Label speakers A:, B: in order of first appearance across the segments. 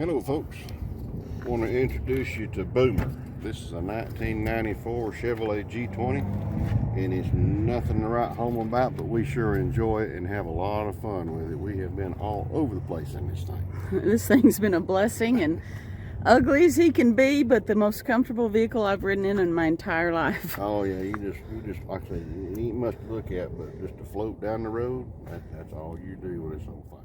A: Hello folks, I want to introduce you to Boomer. This is a 1994 Chevrolet G20 and it's nothing to write home about, but we sure enjoy it and have a lot of fun with it. We have been all over the place in this thing.
B: This thing's been a blessing, and ugly as he can be, but the most comfortable vehicle I've ridden in my entire life.
A: Oh yeah, you just like I say, you ain't much to look at, but just to float down the road, that's all you do with this old thing.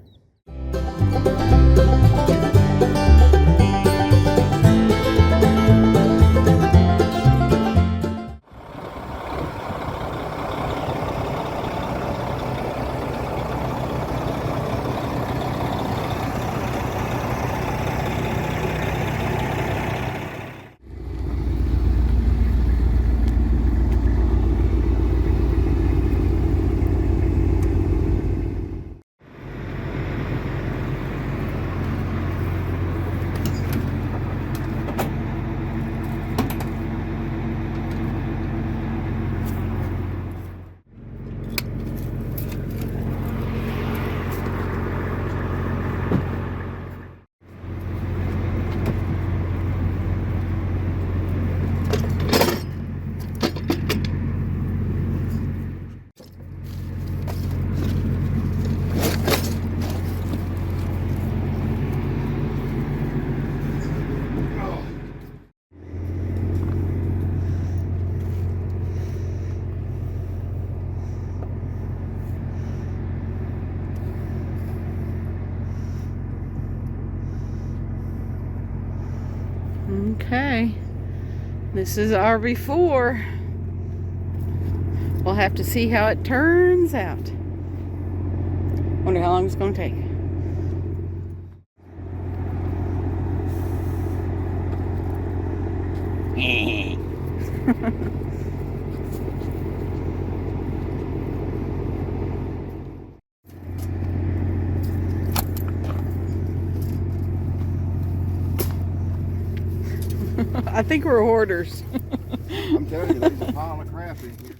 B: Okay, this is RV4. We'll have to see how it turns out. Wonder how long it's going to take. I think we're hoarders.
A: I'm telling you, there's a pile of crap in here.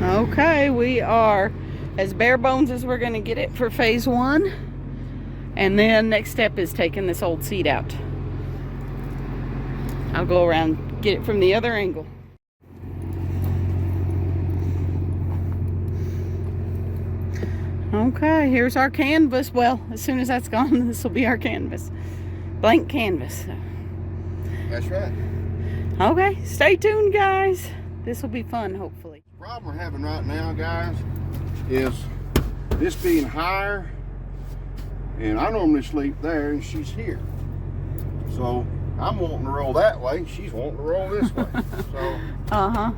B: Okay, we are as bare bones as we're going to get it for phase one. And then next step is taking this old seat out. I'll go around, get it from the other angle. Okay, here's our canvas. Well, as soon as that's gone, this will be our canvas. Blank canvas.
A: That's right.
B: Okay, stay tuned, guys. This will be fun, hopefully.
A: The problem we're having right now, guys, is this being higher, and I normally sleep there and she's here. So I'm wanting to roll that way, she's wanting to roll this way. So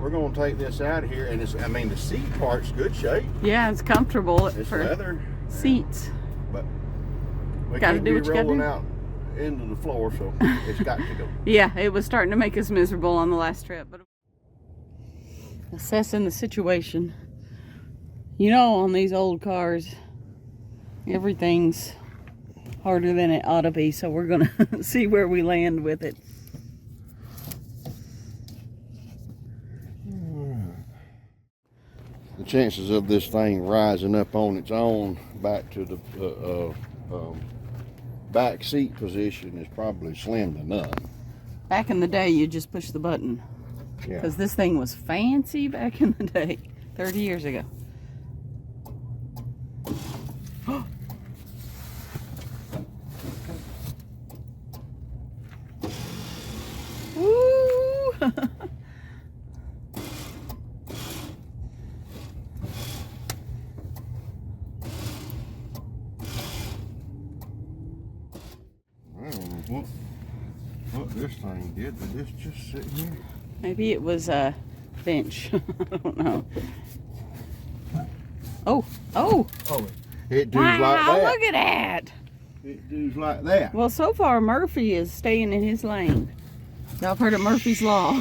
A: we're going to take this out of here, and it's, I mean, the seat part's good shape.
B: Yeah, it's comfortable.
A: It's
B: for
A: leather
B: seats.
A: But we
B: Gotta
A: can't
B: do
A: be
B: what you gotta
A: rolling
B: do.
A: out into the floor, so it's got to go.
B: Yeah, it was starting to make us miserable on the last trip, but assessing the situation. You know, on these old cars, everything's harder than it ought to be, so we're gonna see where we land with it.
A: The chances of this thing rising up on its own back to the back seat position is probably slim to none.
B: Back in the day, you just push the button.
A: Yeah.
B: Because this thing was fancy back in the day, 30 years ago. Woo!
A: what this thing did. Did this just sit here?
B: Maybe it was a bench. I don't know. Oh, oh.
A: Oh, it does
B: Wow,
A: like that.
B: look at that.
A: It does like that.
B: Well, so far Murphy is staying in his lane. Y'all heard of Murphy's Law?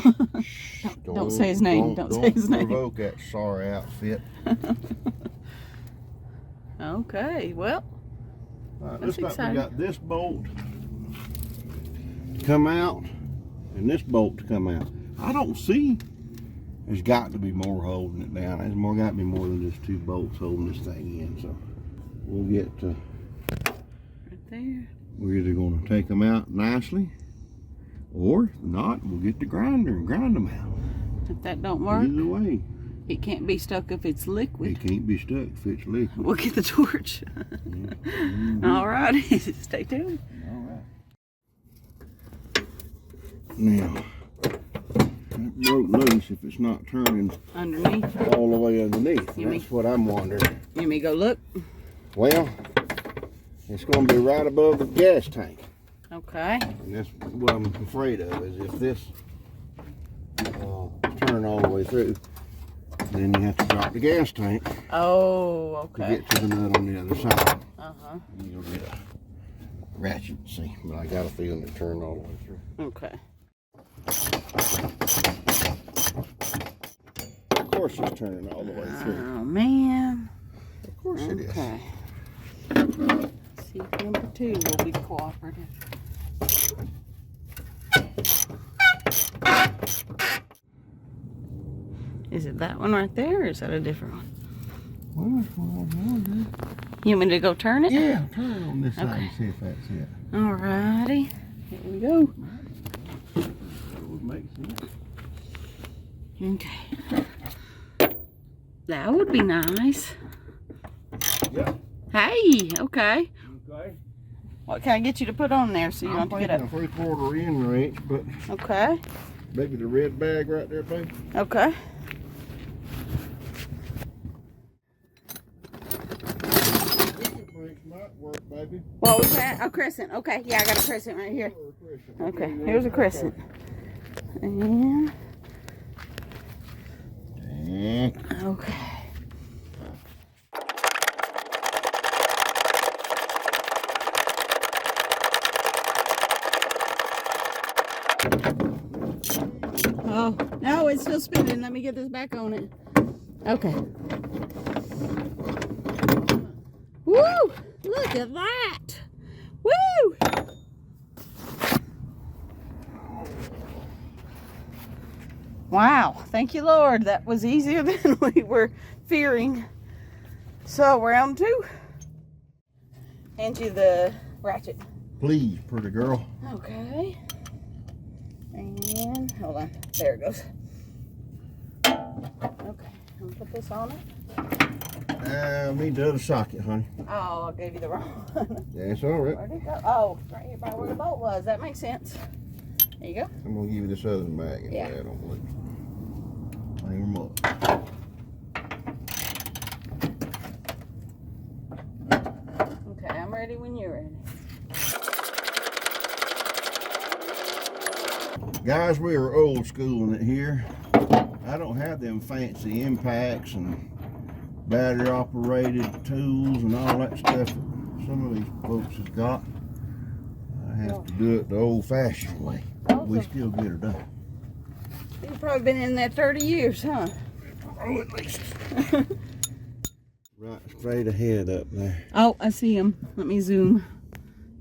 B: don't say his name. Don't say his name.
A: Don't provoke that sorry outfit.
B: Okay, well,
A: Looks like
B: exciting.
A: we got this bolt to come out and this bolt to come out. I don't see. There's got to be more holding it down. There's got to be more than just 2 bolts holding this thing in. So we'll get to.
B: Right there.
A: We're either going to take them out nicely, or if not, we'll get the grinder and grind them out.
B: If that don't work,
A: Either way,
B: it can't be stuck if it's liquid.
A: it can't be stuck if it's liquid.
B: We'll get the torch. All righty, stay tuned.
A: All right. Now, that broke loose if it's not turning
B: Underneath.
A: all the way underneath.
B: You
A: That's what I'm wondering.
B: You may go look.
A: Well, it's going to be right above the gas tank.
B: Okay.
A: And that's what I'm afraid of, is if this turn all the way through, then you have to drop the gas tank
B: Oh,
A: to
B: okay.
A: get to the nut on the other side.
B: Uh-huh.
A: And you'll get a ratchet, see, but I got a feeling it turned all the way through.
B: Okay.
A: Of course it's turning all the way through.
B: Oh, man.
A: Of course it is.
B: Okay. See if number 2 will be cooperative. Is it that one right there, or is that a different one?
A: Well, that's what I was wondering.
B: You want me to go turn it?
A: Yeah, turn it on this side
B: Okay.
A: and see if that's it.
B: Alrighty. Here we go.
A: That would make sense.
B: Okay. That would be nice.
A: Yep.
B: Hey, okay.
A: Okay.
B: What can I get you to put on there so you
A: I'm
B: don't have to
A: thinking
B: get
A: a 3/4 inch wrench, but
B: up? Okay.
A: maybe the red bag right there, baby.
B: Okay.
A: Wrench might work, baby.
B: What was that? A crescent. Okay. Yeah, I got a crescent right here. Okay. Here's a crescent. And okay. Oh, no, it's still spinning. Let me get this back on it. Okay. Woo! Look at that! Woo! Wow. Thank you, Lord. That was easier than we were fearing. So, round 2. Hand you the ratchet.
A: Please, pretty girl.
B: Okay. And hold on. There it goes. Okay. I'm gonna put this on it.
A: Need the other socket, honey.
B: Oh, I gave you the wrong one.
A: That's all right.
B: Where'd it go? Oh, right here by where the bolt was. That makes sense. There you go.
A: I'm gonna give you this other bag and
B: Yeah.
A: lay it on loose. Hang them up.
B: Okay, I'm ready when you're ready.
A: Guys, we are old schooling it here. I don't have them fancy impacts and battery operated tools and all that stuff that some of these folks has got. I have to do it the old fashioned way. We still get her done.
B: You've probably been in there 30 years, huh?
A: Oh, at least. Right straight ahead up there.
B: Oh, I see them. Let me zoom.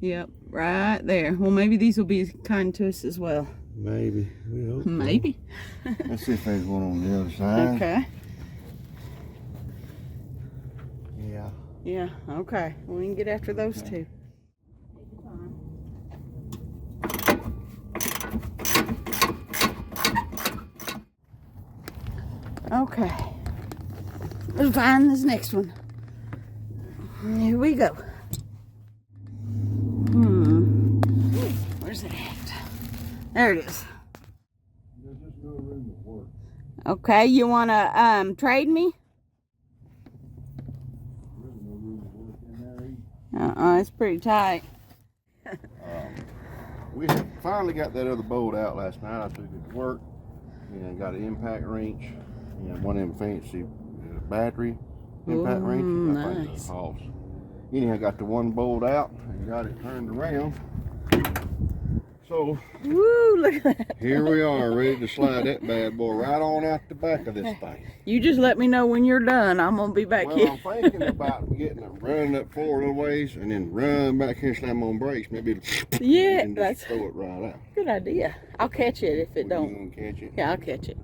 B: Yep, right there. Well, maybe these will be kind to us as well.
A: Maybe. We hope so.
B: Maybe.
A: Let's see if there's one on the other side.
B: Okay.
A: Yeah.
B: Yeah, okay. We can get after those two. Okay. We'll find this next one. Here we go. Where's it at? There it is.
A: There's just no room to work.
B: Okay, you wanna trade me?
A: There's no room to work in there either.
B: It's pretty tight.
A: we finally got that other bolt out last night. I took it to work and got an impact wrench and one of them fancy battery impact wrenches. I think
B: Nice.
A: they're Hoss. Anyhow, I got the one bolt out and got it turned around. So,
B: woo, look at that.
A: here we are, ready to slide that bad boy right on out the back of this thing.
B: You just let me know when you're done. I'm going to be back here.
A: Well, I'm thinking about getting it, running up forward a little ways and then run back here and slam on brakes. Maybe it'll
B: Yeah,
A: and
B: that's
A: just throw it right out.
B: good idea. I'll catch it if it
A: You
B: don't.
A: gonna catch it?
B: Yeah, I'll catch it.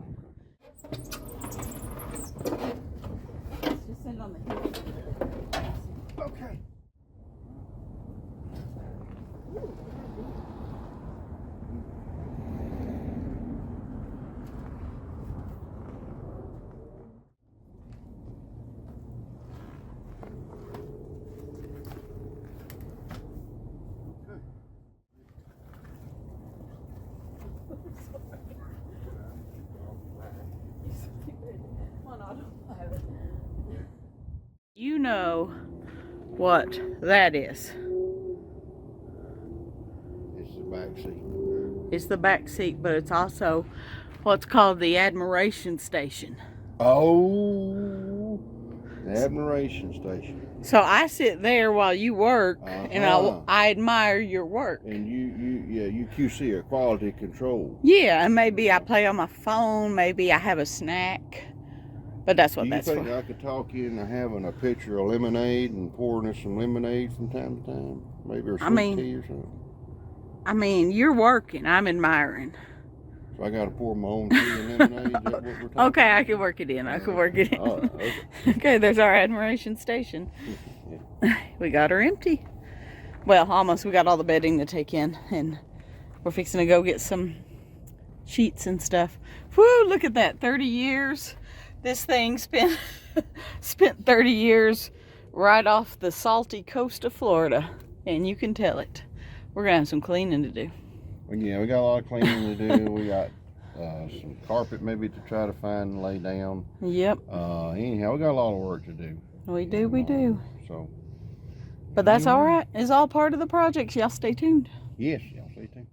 B: Just send on the
A: Okay.
B: You know what that is.
A: It's the back seat.
B: It's the back seat, but it's also what's called the admiration station.
A: Oh, the admiration station.
B: So I sit there while you work, and I admire your work.
A: And you QC or quality control.
B: Yeah, and maybe I play on my phone, maybe I have a snack, but that's what that's
A: Do you
B: for.
A: think I could talk you into having a pitcher of lemonade and pouring us some lemonade from time to time? Maybe or sweet tea or something?
B: I mean, you're working, I'm admiring.
A: So I got to pour my own tea and lemonade? Is that what we're talking
B: Okay, I can work it in. I can work it in.
A: All right, okay.
B: Okay, there's our admiration station. We got her empty. Well, almost. We got all the bedding to take in, and we're fixing to go get some sheets and stuff. Whoo, look at that. 30 years. This thing spent 30 years right off the salty coast of Florida, and you can tell it. We're gonna have some cleaning to do.
A: Well, yeah, we got a lot of cleaning to do. We got some carpet maybe to try to find and lay down.
B: Yep.
A: Anyhow, we got a lot of work to do.
B: We do.
A: So.
B: But that's all right. It's all part of the project. Y'all stay tuned.
A: Yes, y'all stay tuned.